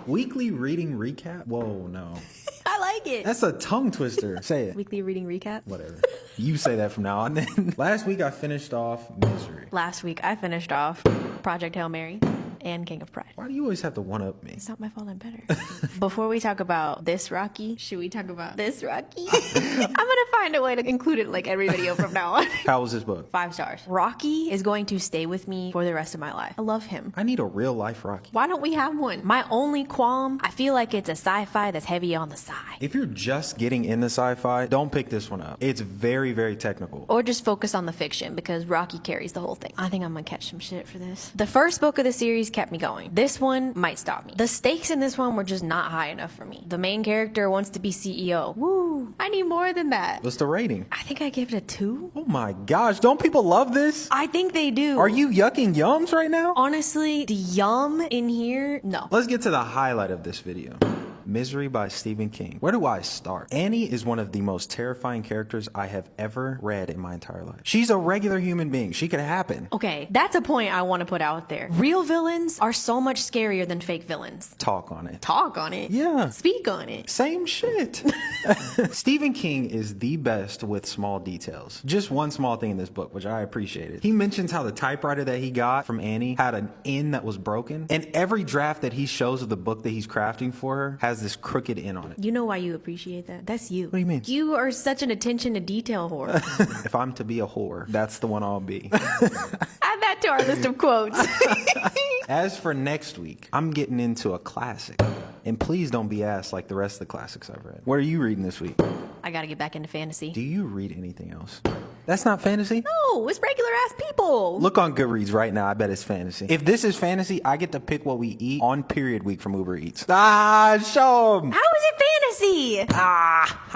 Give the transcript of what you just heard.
Weekly reading recap? Whoa, no. I like it. That's a tongue twister. Say it. Weekly reading recap. Whatever. You say that from now on then. Last week I finished off Misery. Last week I finished off Project Hail Mary and King of Pride. Why do you always have to one-up me? It's not my fault, I'm better. Before we talk about this Rocky, should we talk about this Rocky? I'm gonna find a way to include it like every video from now on. How was this book? 5 stars. Rocky is going to stay with me for the rest of my life. I love him. I need a real life Rocky. Why don't we have one? My only qualm, I feel like it's a sci-fi that's heavy on the side. If you're just getting into sci-fi, don't pick this one up. It's very, very technical. Or just focus on the fiction because Rocky carries the whole thing. I think I'm gonna catch some shit for this. The first book of the series kept me going. This one might stop me. The stakes in this one were just not high enough for me. The main character wants to be CEO. Woo! I need more than that. What's the rating? I think I gave it a 2. Oh my gosh, don't people love this? I think they do. Are you yucking yums right now? Honestly, the yum in here, no. Let's get to the highlight of this video. Misery by Stephen King. Where do I start? Annie is one of the most terrifying characters I have ever read in my entire life. She's a regular human being. She could happen. Okay, that's a point I want to put out there. Real villains are so much scarier than fake villains. Talk on it. Talk on it. Yeah. Speak on it. Same shit. Stephen King is the best with small details. Just one small thing in this book, which I appreciated. He mentions how the typewriter that he got from Annie had an end that was broken. And every draft that he shows of the book that he's crafting for her has this crooked end on it. You know why you appreciate that? That's you. What do you mean? You are such an attention to detail whore. If I'm to be a whore, that's the one I'll be. Add that to our list of quotes. As for next week, I'm getting into a classic. And please don't be asked like the rest of the classics I've read. What are you reading this week? I gotta get back into fantasy. Do you read anything else? That's not fantasy? No, it's regular ass people. Look on Goodreads right now. I bet it's fantasy. If this is fantasy, I get to pick what we eat on period week from Uber Eats. Ah, show 'em. How is it fantasy? Ah.